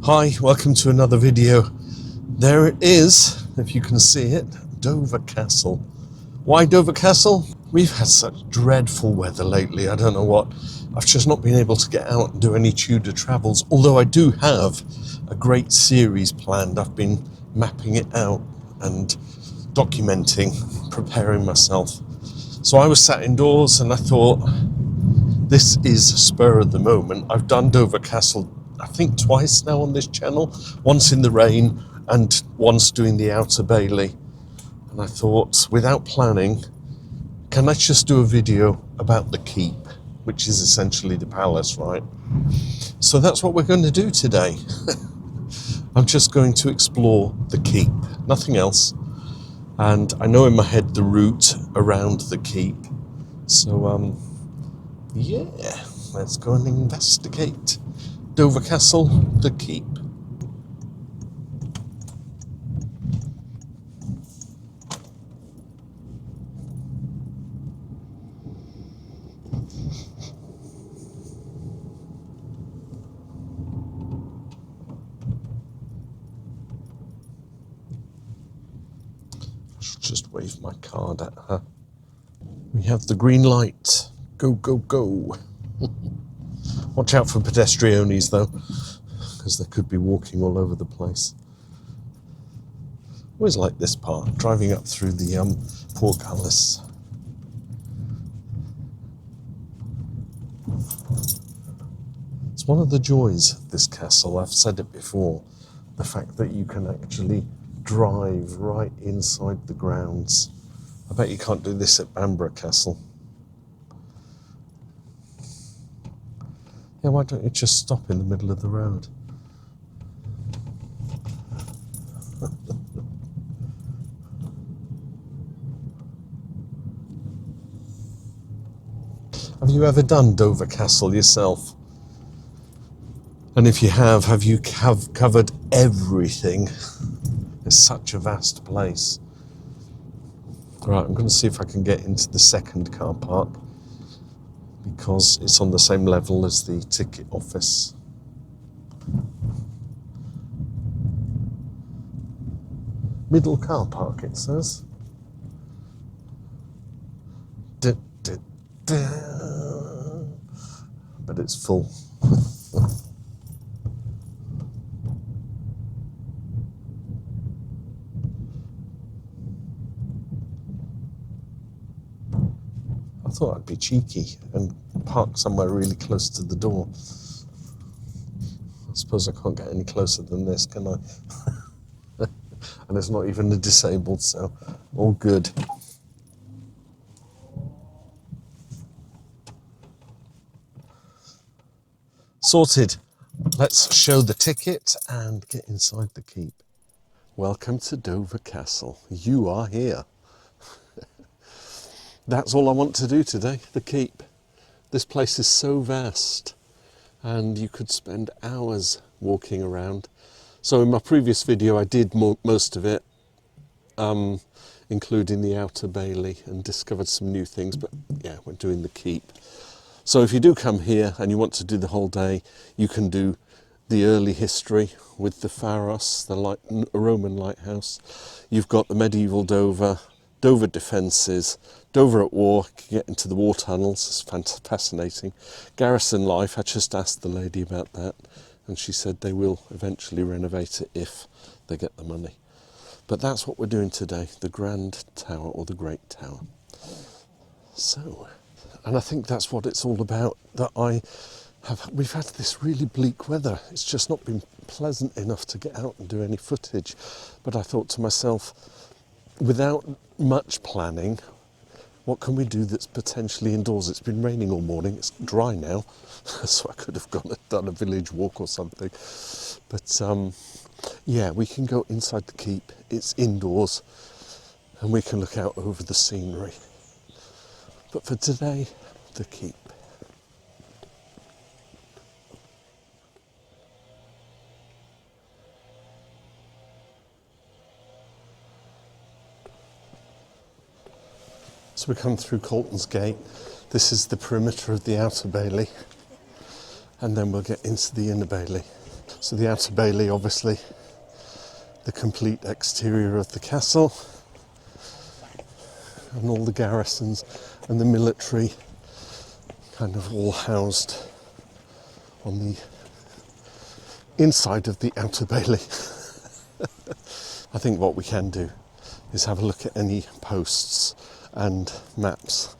Hi, welcome to another video. There it is, if you can see it, Dover Castle. Why Dover Castle? We've had such dreadful weather lately, I don't know what. I've just not been able to get out and do any Tudor Travels, although I do have a great series planned. I've been mapping it out and documenting, preparing myself. So I was sat indoors and I thought, this is spur of the moment. I've done Dover Castle, I think twice now on this channel, once in the rain and once doing the Outer Bailey. And I thought, without planning, can I just do a video about the keep, which is essentially the palace, right? So that's what we're going to do today. I'm just going to explore the keep, nothing else. And I know in my head the route around the keep. So, yeah, let's go and investigate Dover Castle, the keep. I should just wave my card at her. We have the green light. Go, go, go. Watch out for pedestrianis though, because they could be walking all over the place. Always like this part, driving up through the portcullis. It's one of the joys of this castle, I've said it before, the fact that you can actually drive right inside the grounds. I bet you can't do this at Bamborough Castle. Yeah, why don't you just stop in the middle of the road? Have you ever done Dover Castle yourself? And if you have you covered everything? It's such a vast place. Right, I'm going to see if I can get into the second car park, because it's on the same level as the ticket office. Middle car park, it says. But it's full. I thought I'd be cheeky and park somewhere really close to the door. I suppose I can't get any closer than this, can I? And it's not even a disabled, so all good. Sorted. Let's show the ticket and get inside the keep. Welcome to Dover Castle. You are here. That's all I want to do today, the keep. This place is so vast and you could spend hours walking around. So in my previous video I did most of it, including the Outer Bailey, and discovered some new things, but yeah, we're doing the keep. So if you do come here and you want to do the whole day, you can do the early history with the Pharos, the Roman lighthouse. You've got the medieval Dover, Dover defences, Dover at war, get into the war tunnels, it's fascinating. Garrison life, I just asked the lady about that, and she said they will eventually renovate it if they get the money. But that's what we're doing today, the Grand Tower, or the Great Tower. So, and I think that's what it's all about, that we've had this really bleak weather. It's just not been pleasant enough to get out and do any footage. But I thought to myself, without much planning, what can we do that's potentially indoors? It's been raining all morning, it's dry now, so I could have gone and done a village walk or something. But yeah, we can go inside the keep, it's indoors, and we can look out over the scenery. But for today, the keep. So we come through Colton's Gate. This is the perimeter of the Outer Bailey, and then we'll get into the Inner Bailey. So the outer bailey, obviously, the complete exterior of the castle, and all the garrisons and the military kind of all housed on the inside of the outer bailey. I think what we can do is have a look at any posts and maps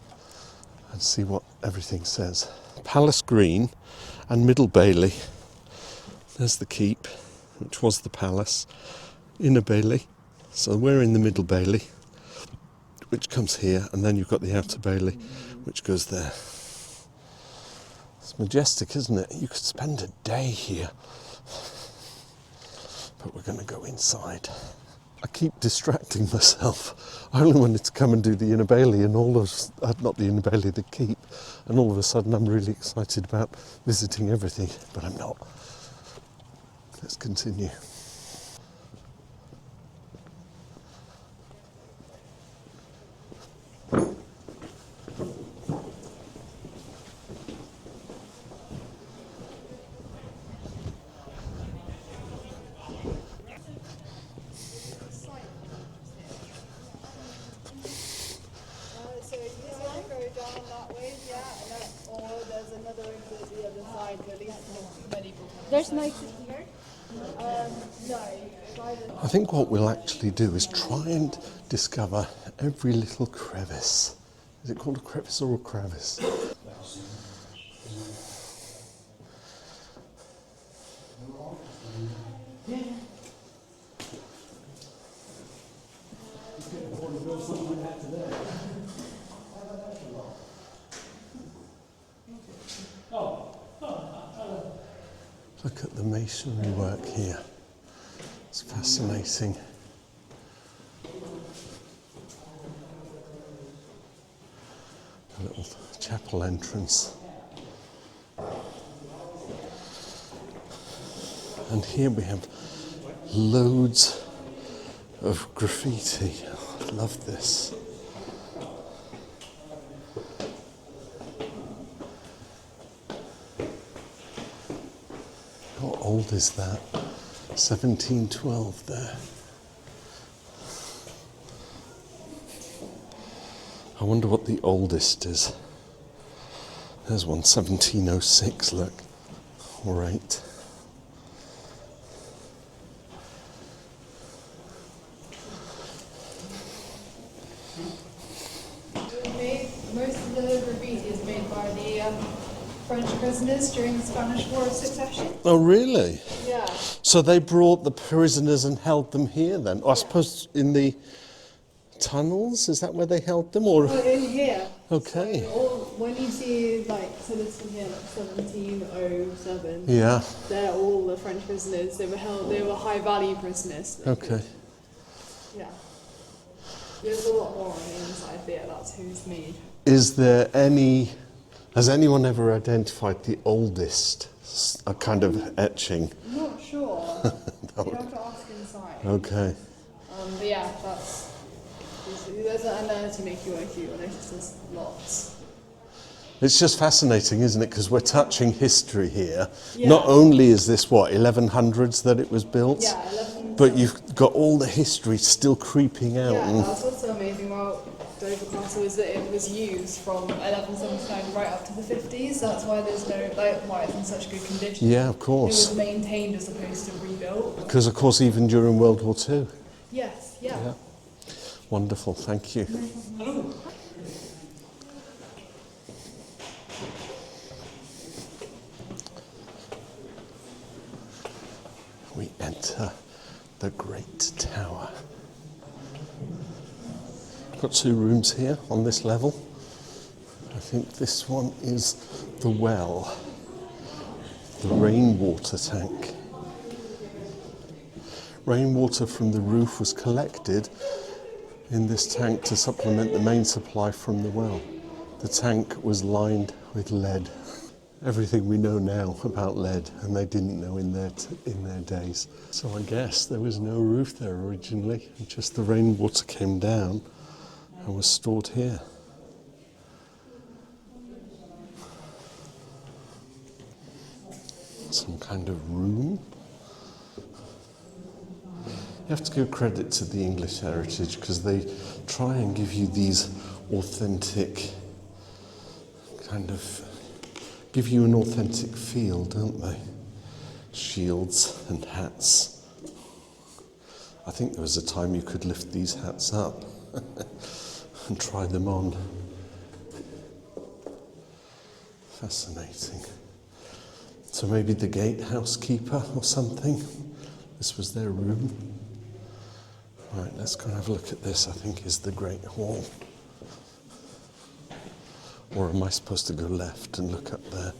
and see what everything says. Palace Green and Middle Bailey. There's the keep, which was the palace. Inner Bailey. So we're in the Middle Bailey, which comes here, and then you've got the Outer Bailey, which goes there. It's majestic, isn't it? You could spend a day here. But we're going to go inside. I keep distracting myself. I only wanted to come and do the Inner Bailey and all of, not the Inner Bailey, the keep. And all of a sudden I'm really excited about visiting everything, but I'm not. Let's continue. There's no I think what we'll actually do is try and discover every little crevice. Is it called a crevice or a crevice? Look at the masonry work here. It's fascinating. A little chapel entrance. And here we have loads of graffiti. I love this. How old is that? 1712 there. I wonder what the oldest is. There's one, 1706, look. All right. Most of the graffiti is made by the French prisoners during the Spanish War of Succession. Oh, really? Yeah. So they brought the prisoners and held them here then? I suppose in the tunnels, is that where they held them? Or Well, in here. okay. So when you see, like, so this one here, like 1707. Yeah. They're all the French prisoners. They were high value prisoners. Okay. Yeah. There's a lot more on the inside there. That's who's made. Is there any? Has anyone ever identified the oldest kind of etching? I'm not sure. You have to ask inside. Okay. But yeah, there's an anatomy if you notice there's lots. It's just fascinating, isn't it? Because we're touching history here. Yeah. Not only is this, 1100s that it was built? Yeah, 1100s. But you've got all the history still creeping out. Yeah, that's what's so amazing about Dover Castle is that it was used from 1179 right up to the 50s. That's why there's why it's in such good condition. Yeah, of It course. was maintained as opposed to rebuilt. Because, of course, even during World War II. Yes, yeah. Yeah. Wonderful, thank you. We enter the Great Tower. Got 2 rooms here on this level. I think this one is the well, the rainwater tank. Rainwater from the roof was collected in this tank to supplement the main supply from the well. The tank was lined with lead. Everything we know now about lead, and they didn't know in their days. So I guess there was no roof there originally, just the rainwater came down and was stored here. Some kind of room. You have to give credit to the English heritage because they try and give you these authentic give you an authentic feel, don't they? Shields and hats. I think there was a time you could lift these hats up and try them on. Fascinating. So maybe the gatehouse keeper or something. This was their room. Right, let's go and have a look at this, I think is the Great Hall. Or am I supposed to go left and look up there?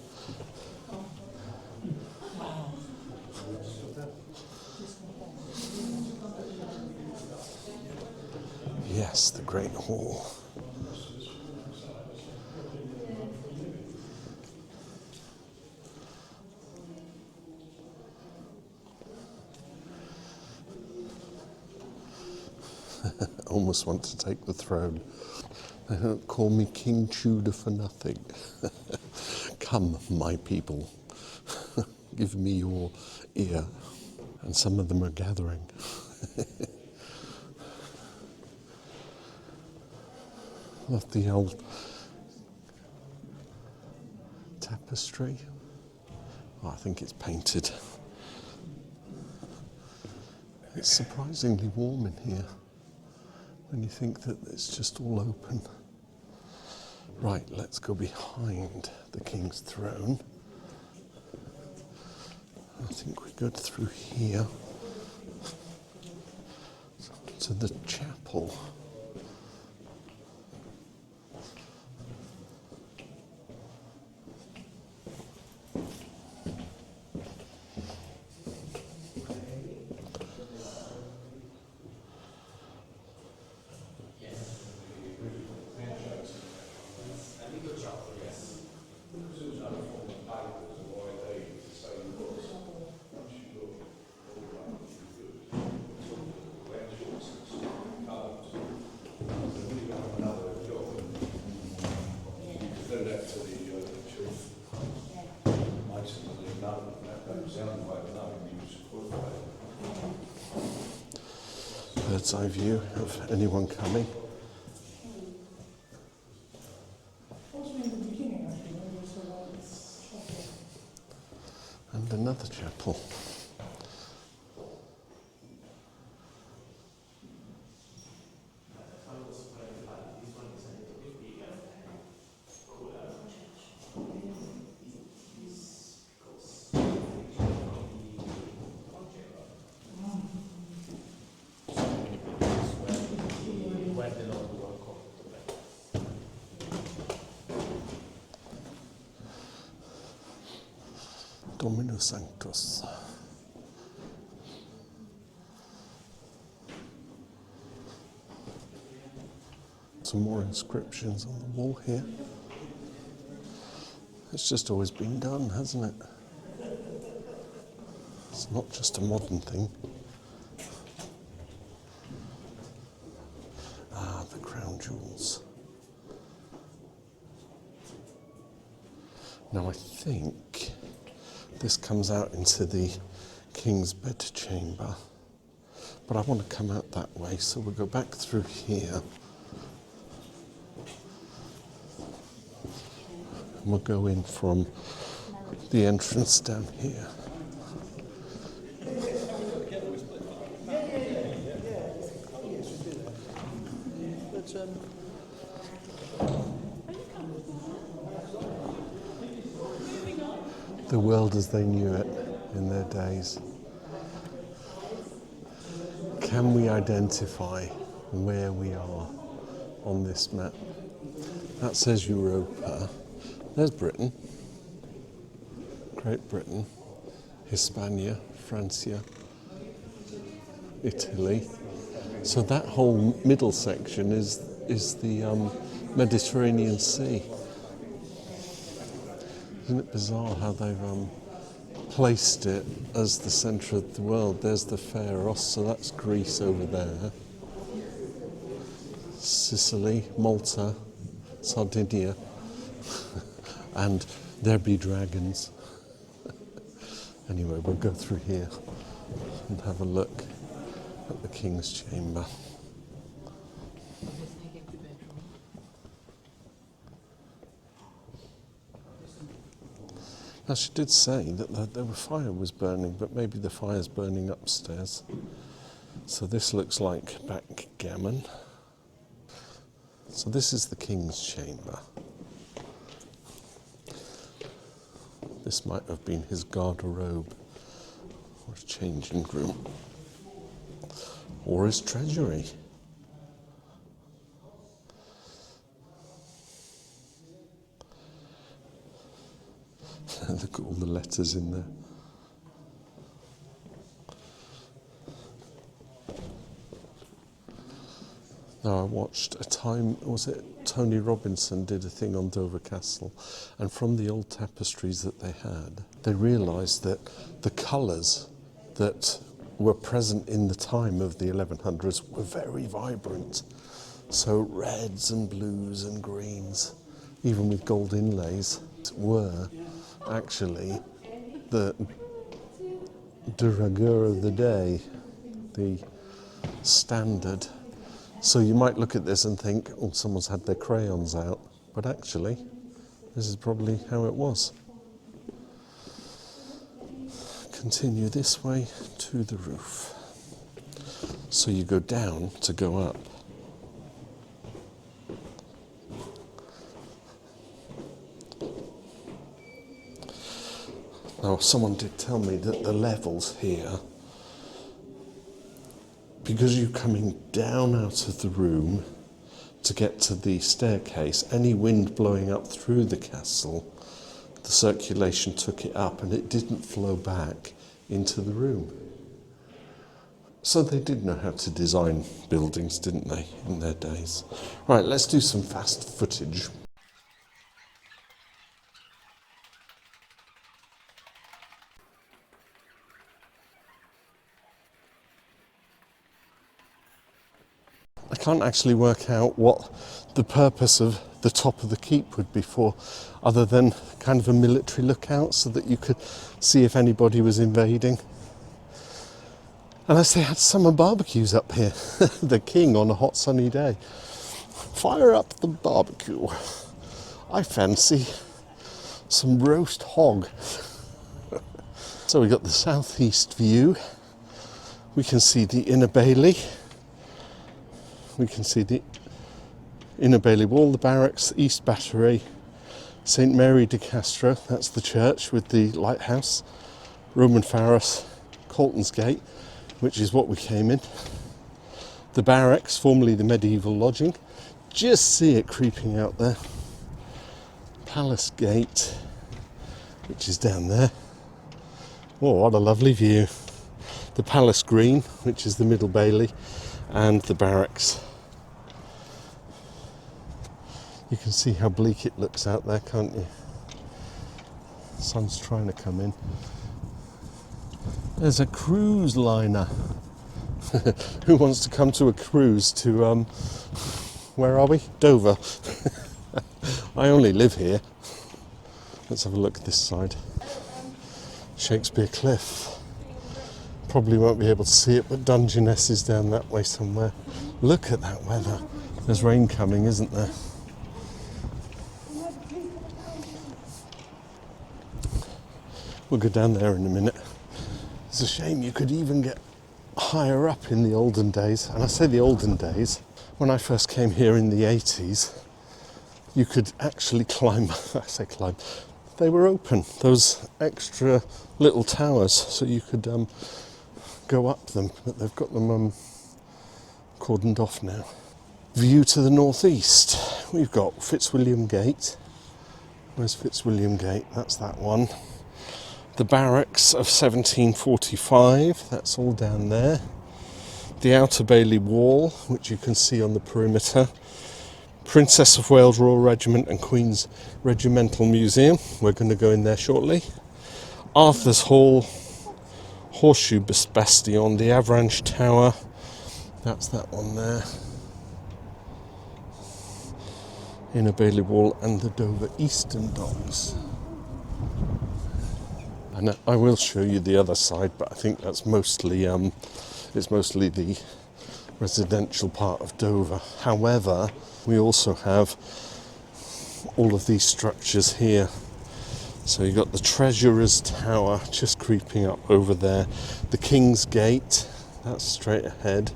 Yes, the Great Hall. Almost want to take the throne. They don't call me King Tudor for nothing. Come, my people, give me your ear. And some of them are gathering. Love the old tapestry. Oh, I think it's painted. It's surprisingly warm in here when you think that it's just all open. Right, let's go behind the king's throne. I think we go through here to the chapel. Bird's eye view of anyone coming. And another chapel. Dominus Sanctus. Some more inscriptions on the wall here. It's just always been done, hasn't it? It's not just a modern thing. Ah, the crown jewels. Now I think this comes out into the king's bedchamber, but I want to come out that way, so we'll go back through here. And we'll go in from the entrance down here. The world as they knew it in their days. Can we identify where we are on this map? That says Europa. There's Britain, Great Britain, Hispania, Francia, Italy. So that whole middle section is the Mediterranean Sea. Isn't it bizarre how they've placed it as the centre of the world? There's the Pharos, so that's Greece over there. Sicily, Malta, Sardinia, and there be dragons. Anyway, we'll go through here and have a look. at the King's Chamber. Now, she did say that the fire was burning, but maybe the fire's burning upstairs. So this looks like backgammon. So this is the King's Chamber. This might have been his garderobe, or his changing room, or his treasury. Look at all the letters in there. Now, I watched a time, was it Tony Robinson did a thing on Dover Castle, and from the old tapestries that they had, they realised that the colours that were present in the time of the 1100s were very vibrant. So reds and blues and greens, even with gold inlays, were actually the de rigueur of the day, the standard. So you might look at this and think, oh, someone's had their crayons out, but actually, this is probably how it was. Continue this way to the roof. So you go down to go up. Now, someone did tell me that the levels here, because you're coming down out of the room to get to the staircase, any wind blowing up through the castle, the circulation took it up and it didn't flow back into the room. So they did know how to design buildings, didn't they, in their days? Right, let's do some fast footage. I can't actually work out what the purpose of the top of the keep would be for, other than kind of a military lookout so that you could see if anybody was invading. Unless they had summer barbecues up here. The king on a hot sunny day. Fire up the barbecue. I fancy some roast hog. So we got the southeast view. We can see the Inner Bailey. We can see the Inner Bailey Wall, the barracks, East Battery, St Mary de Castro, that's the church with the lighthouse, Roman Pharos, Colton's Gate, which is what we came in, the barracks, formerly the medieval lodging, just see it creeping out there, Palace Gate, which is down there. Oh, what a lovely view. The Palace Green, which is the Middle Bailey, and the barracks. You can see how bleak it looks out there, can't you? The sun's trying to come in. There's a cruise liner. Who wants to come to a cruise to, where are we? Dover. I only live here. Let's have a look at this side. Shakespeare Cliff. Probably won't be able to see it, but Dungeness is down that way somewhere. Look at that weather. There's rain coming, isn't there? We'll go down there in a minute. It's a shame you could even get higher up in the olden days. And I say the olden days, when I first came here in the 80s, you could actually climb, I say climb, they were open, those extra little towers, so you could go up them, but they've got them cordoned off now. View to the northeast, we've got Fitzwilliam Gate. Where's Fitzwilliam Gate? That's that one. The barracks of 1745, that's all down there. The Outer Bailey Wall, which you can see on the perimeter. Princess of Wales Royal Regiment and Queen's Regimental Museum, we're going to go in there shortly. Arthur's Hall, Horseshoe Bastion, the Avranches Tower, that's that one there. Inner Bailey Wall and the Dover Eastern Docks. And I will show you the other side, but I think that's mostly it's mostly the residential part of Dover. However, we also have all of these structures here. So you've got the Treasurer's Tower just creeping up over there, the King's Gate, that's straight ahead.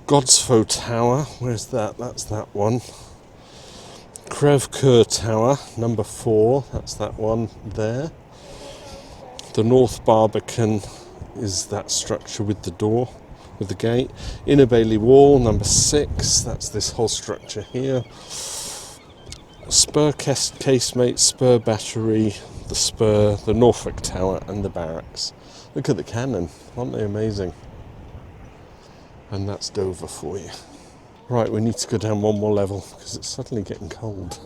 Godesfoe Tower, where's that? That's that one. Crèvecoeur Tower, number 4, that's that one there. The North Barbican is that structure with the door, with the gate. Inner Bailey Wall, number 6, that's this whole structure here. Spur Casemate, Spur Battery, the Spur, the Norfolk Tower and the Barracks. Look at the cannon, aren't they amazing? And that's Dover for you. Right, we need to go down one more level because it's suddenly getting cold.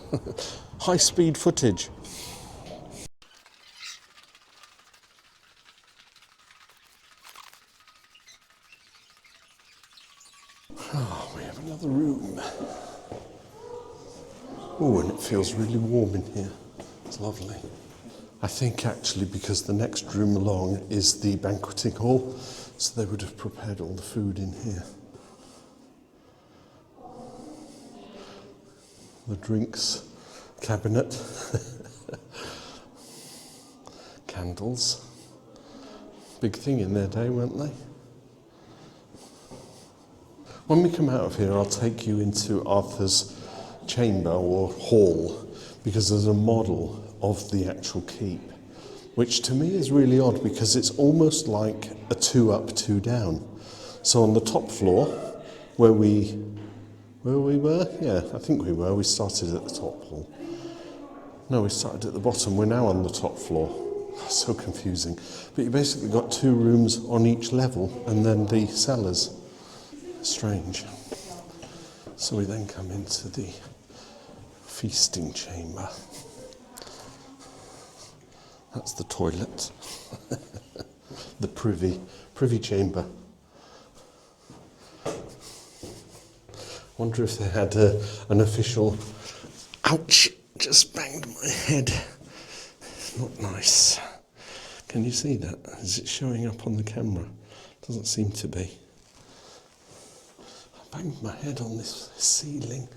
High speed footage. Oh, we have another room. Oh, and it feels really warm in here. It's lovely. I think actually because the next room along is the banqueting hall, so they would have prepared all the food in here. The drinks cabinet. Candles. Big thing in their day, weren't they? When we come out of here, I'll take you into Arthur's chamber or hall, because there's a model of the actual keep, which to me is really odd because it's almost like a 2 up, 2 down. So on the top floor, where we were? Yeah, I think we were. We started at the top hall. No, we started at the bottom. We're now on the top floor. So confusing. But you basically got 2 rooms on each level and then the cellars. Strange. So we then come into the feasting chamber. That's the toilet. The privy chamber. Wonder if they had an official... Ouch! Just banged my head. Not nice. Can you see that? Is it showing up on the camera? Doesn't seem to be. I banged my head on this ceiling.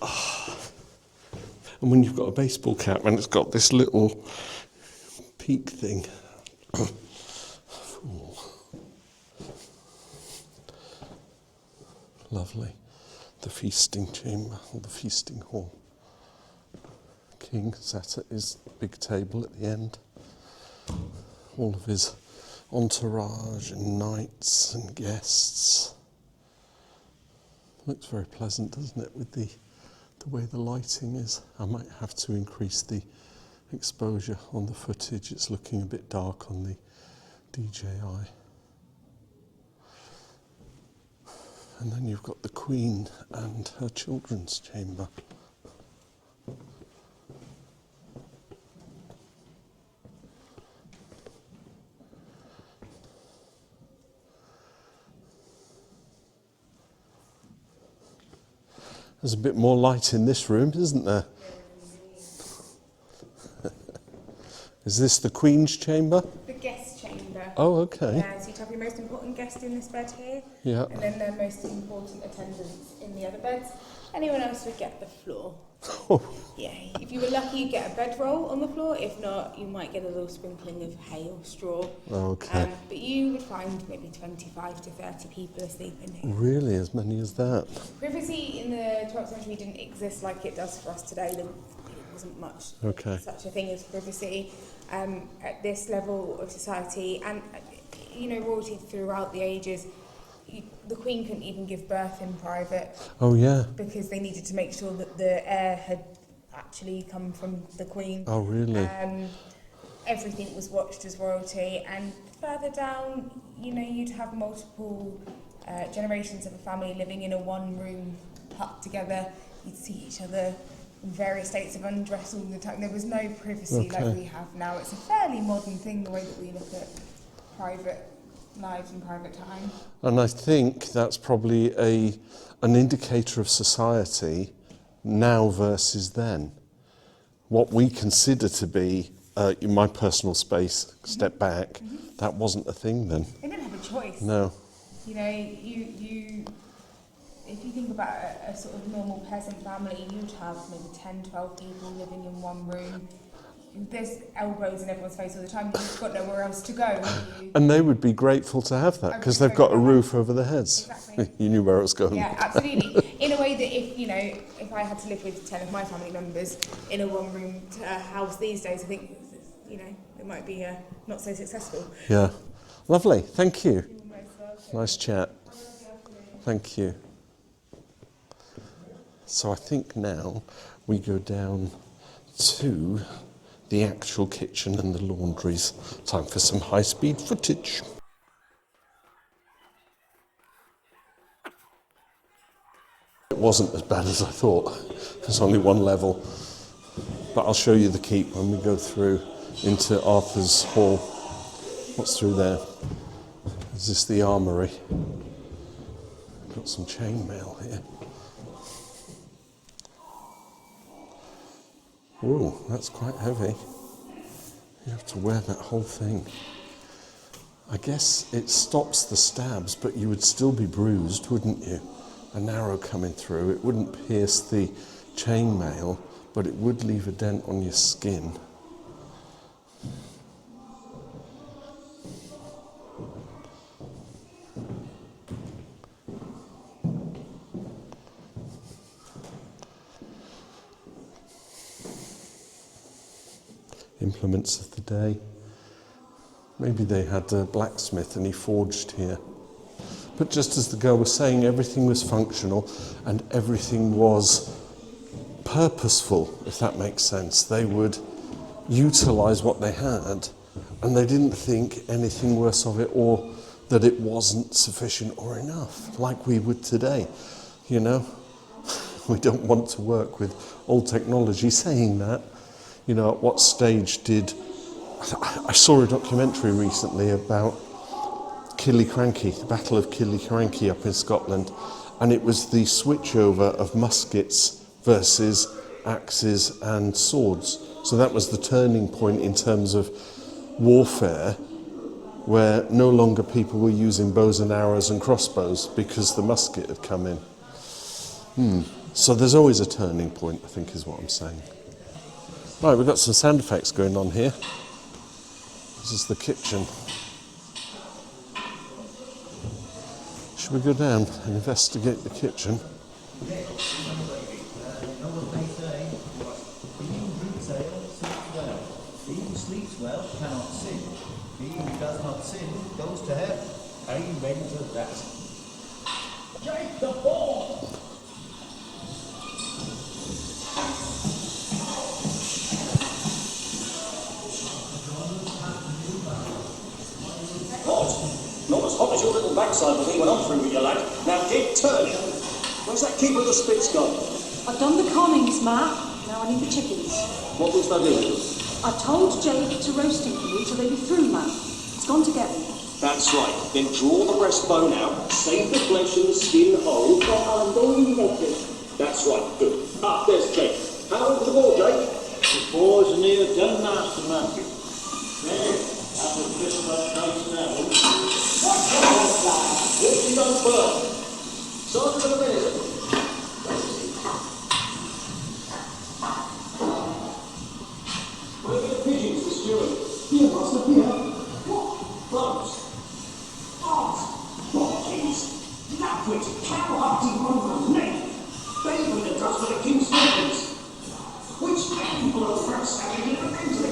Oh. And when you've got a baseball cap and it's got this little peak thing. Lovely. The feasting chamber, or the feasting hall. King sat at his big table at the end. All of his entourage and knights and guests. Looks very pleasant, doesn't it, with the way the lighting is. I might have to increase the exposure on the footage. It's looking a bit dark on the DJI. And then you've got the Queen and her children's chamber. There's a bit more light in this room, isn't there? Is this the Queen's chamber? The guest chamber. Oh, okay. Yeah, so you'd have your most important guest in this bed here. Yeah. And then their most important attendants in the other beds. Anyone else would get the floor. Oh. Yeah, if you were lucky, you'd get a bedroll on the floor. If not, you might get a little sprinkling of hay or straw. Okay. But you would find maybe 25 to 30 people asleep in here. Really, as many as that? Privacy in the 12th century didn't exist like it does for us today. There wasn't much such a thing as privacy at this level of society. And, you know, royalty throughout the ages, the Queen couldn't even give birth in private. Oh, yeah. Because they needed to make sure that the heir had actually come from the Queen. Oh, really? Everything was watched as royalty. And further down, you know, you'd have multiple generations of a family living in a one-room hut together. You'd see each other in various states of undress all the time. There was no privacy like we have now. It's a fairly modern thing, the way that we look at private lives and private time. And I think that's probably an indicator of society now versus then. What we consider to be my personal space, step back, that wasn't a thing then. They didn't have a choice. No. You know, you if you think about a sort of normal peasant family, you'd have maybe 10, 12 people living in one room. There's elbows in everyone's face all the time. You've just got nowhere else to go. Have you? And they would be grateful to have that because they've got a roof over their heads. Exactly. You knew where I was going. Yeah, absolutely. In a way that if I had to live with 10 of my family members in a one-room house these days, I think, it might be not so successful. Yeah. Lovely. Thank you. Nice chat. Thank you. So I think now we go down to the actual kitchen and the laundries. Time for some high-speed footage. It wasn't as bad as I thought. There's only one level. But I'll show you the keep when we go through into Arthur's Hall. What's through there? Is this the armoury? Got some chainmail here. Ooh, that's quite heavy. You have to wear that whole thing. I guess it stops the stabs, but you would still be bruised, wouldn't you? An arrow coming through, it wouldn't pierce the chainmail, but it would leave a dent on your skin. Implements of the day. Maybe they had a blacksmith and he forged here. But just as the girl was saying, everything was functional and everything was purposeful, if that makes sense. They would utilise what they had and they didn't think anything worse of it or that it wasn't sufficient or enough, like we would today, you know? We don't want to work with old technology. Saying that, you know, at what stage did... I saw a documentary recently about Killiecrankie, the Battle of Killiecrankie up in Scotland, and it was the switchover of muskets versus axes and swords. So that was the turning point in terms of warfare, where no longer people were using bows and arrows and crossbows because the musket had come in. So there's always a turning point, I think is what I'm saying. Right, we've got some sound effects going on here. This is the kitchen. Should we go down and investigate the kitchen? He who sleeps well cannot sin. He who does not sin goes to heaven. Amen to that. Jake the ball! Not as hot as your little backside the thing went on through with you, lad. Now get turning. Where's that keeper of the spits gone? I've done the connings, Matt. Now I need the chickens. What was that doing? I told Jake to roast him for you till they be through, Matt. He's gone to get them. That's right. Then draw the breastbone out, save the flesh and the skin whole. I'll boil the eggs. That's right. Good. There's Jake. How old was the ball, Jake? The boys are near done, Master Matthew. There, have a fist up case now. What's he done first? Sergeant of the minute. Where are the pigeons, the steward? Here, Master, here. Close. Jeez. That witch cow-hunting over me. They would have dust for the king's servants. Which people are first having in the country?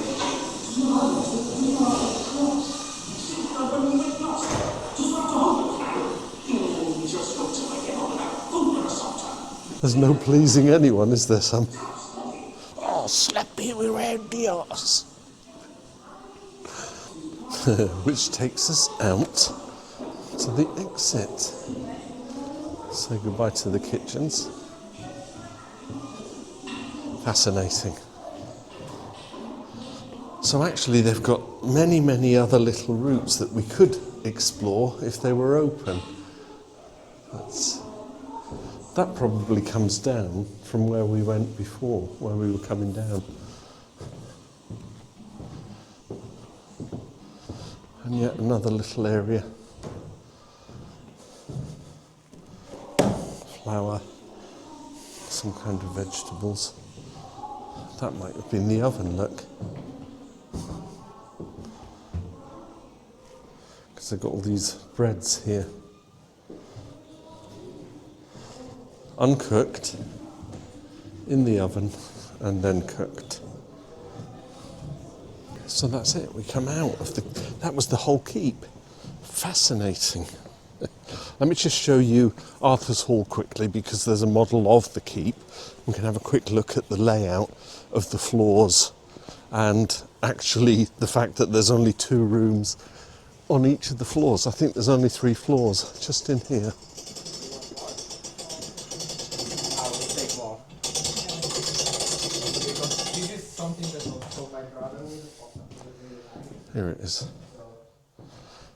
There's no pleasing anyone, is there, Sam? Oh, slap me around the arse. Which takes us out to the exit. Say goodbye to the kitchens. Fascinating. So actually they've got many, many other little routes that we could explore if they were open. That probably comes down from where we went before, where we were coming down. And yet another little area. Flour, some kind of vegetables. That might have been the oven, look. Because they've got all these breads here. Uncooked, in the oven, and then cooked. So that's it, we come out of that was the whole keep. Fascinating. Let me just show you Arthur's Hall quickly, because there's a model of the keep. We can have a quick look at the layout of the floors and actually the fact that there's only 2 rooms on each of the floors. I think there's only 3 floors just in here. Here it is.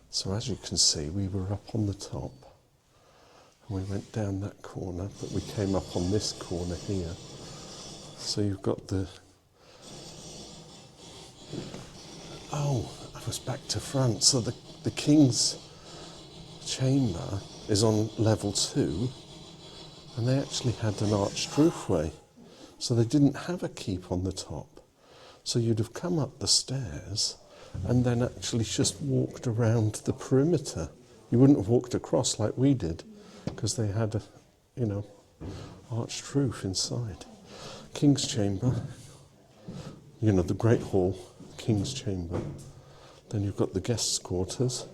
So as you can see, we were up on the top and we went down that corner, but we came up on this corner here. So you've got the... Oh, I was back to front. So the King's chamber is on level 2, and they actually had an arched roofway. So they didn't have a keep on the top. So you'd have come up the stairs and then actually just walked around the perimeter. You wouldn't have walked across like we did, because they had a, you know, arched roof inside. King's chamber, you know, the Great Hall, King's chamber. Then you've got the guests' quarters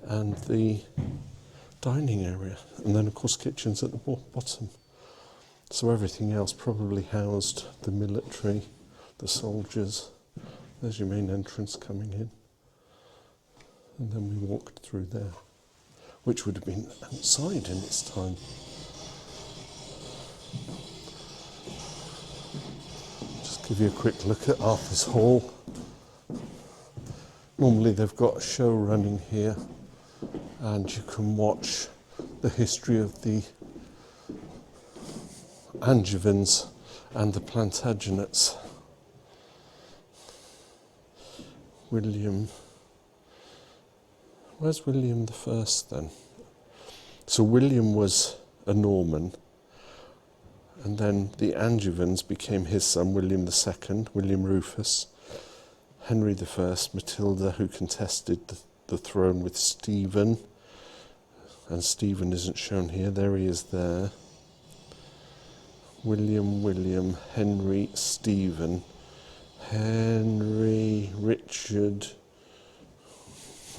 and the dining area, and then of course kitchens at the bottom. So everything else probably housed the military, the soldiers. There's your main entrance coming in. And then we walked through there, which would have been outside in its time. Just give you a quick look at Arthur's Hall. Normally they've got a show running here, and you can watch the history of the Angevins and the Plantagenets. William, where's William the First then? So William was a Norman, and then the Angevins became his son, William II, William Rufus, Henry I, Matilda, who contested the throne with Stephen, and Stephen isn't shown here, there he is there. William, Henry, Stephen, Henry, Richard,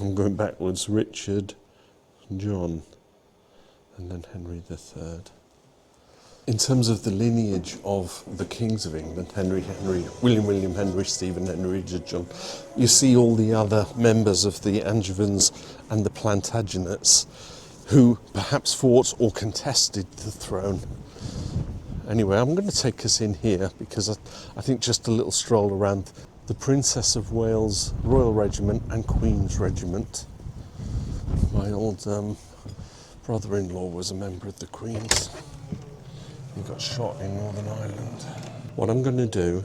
I'm going backwards, Richard, John, and then Henry III. In terms of the lineage of the kings of England, William, Henry, Stephen, Henry, Richard, John, you see all the other members of the Angevins and the Plantagenets who perhaps fought or contested the throne. Anyway, I'm going to take us in here because I think just a little stroll around the Princess of Wales Royal Regiment and Queen's Regiment. My old brother-in-law was a member of the Queen's. He got shot in Northern Ireland. What I'm going to do,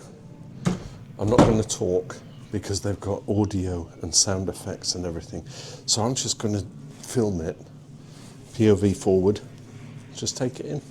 I'm not going to talk because they've got audio and sound effects and everything. So I'm just going to film it, POV forward, just take it in.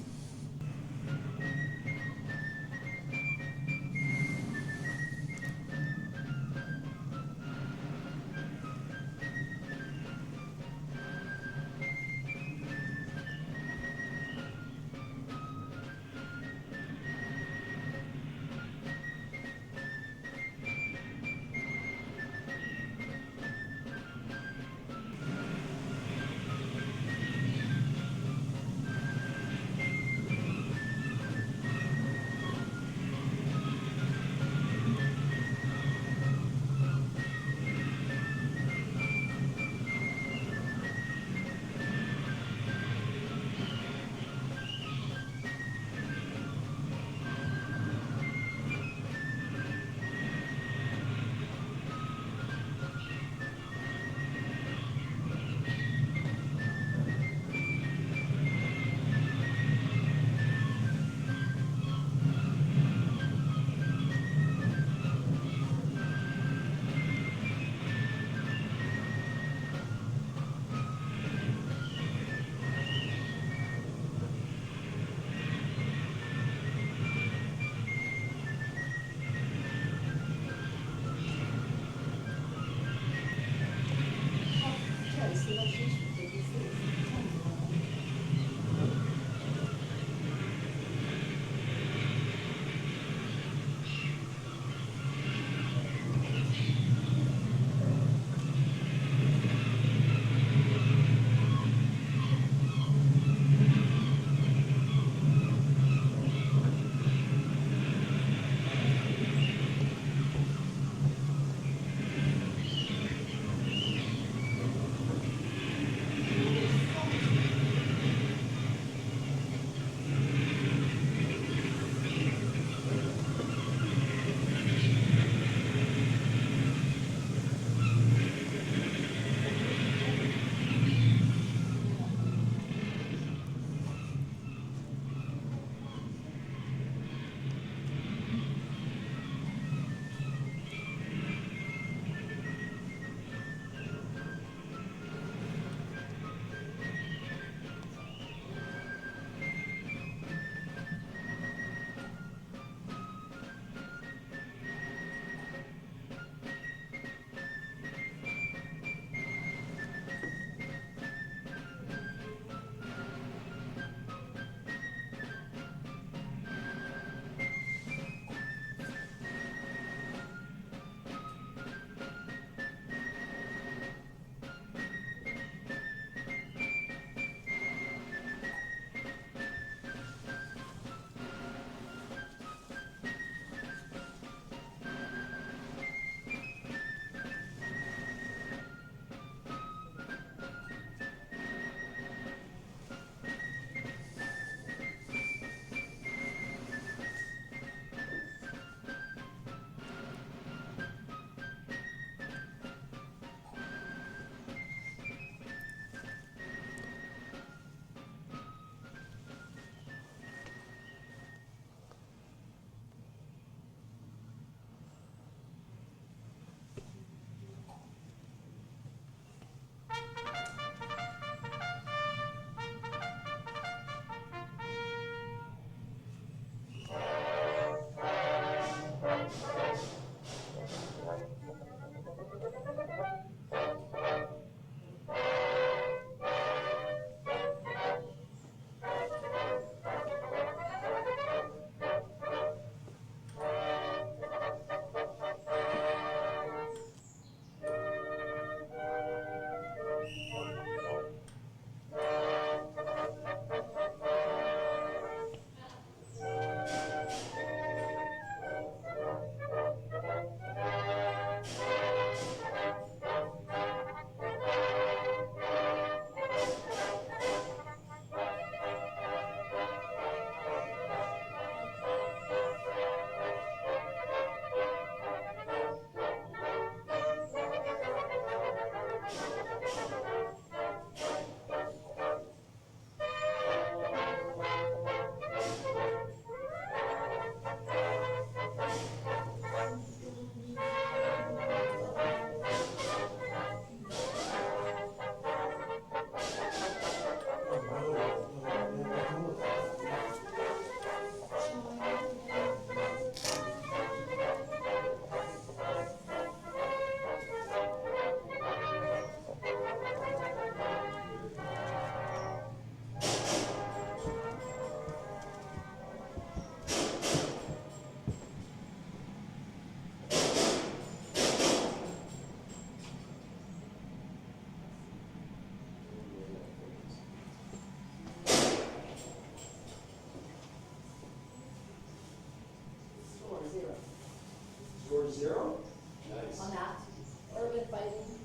0. Nice. On that. Urban fighting.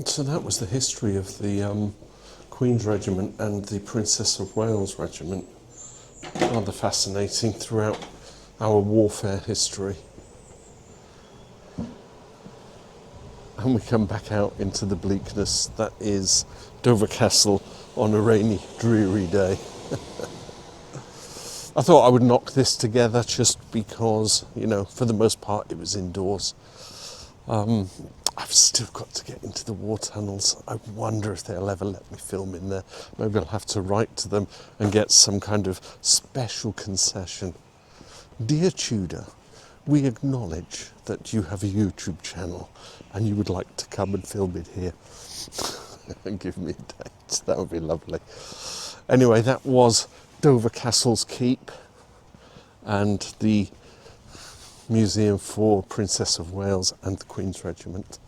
So that was the history of the Queen's Regiment and the Princess of Wales Regiment. Rather fascinating throughout our warfare history. And we come back out into the bleakness that is Dover Castle on a rainy, dreary day. I thought I would knock this together just because, you know, for the most part it was indoors. I've still got to get into the war tunnels. I wonder if they'll ever let me film in there. Maybe I'll have to write to them and get some kind of special concession. Dear Tudor, we acknowledge that you have a YouTube channel and you would like to come and film it here. And give me a date. That would be lovely. Anyway, that was Dover Castle's Keep and the Museum for Princess of Wales and the Queen's Regiment.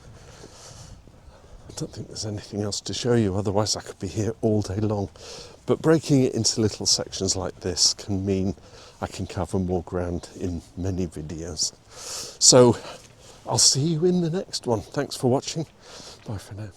I don't think there's anything else to show you, otherwise I could be here all day long. But breaking it into little sections like this can mean I can cover more ground in many videos. So I'll see you in the next one. Thanks for watching. Bye for now.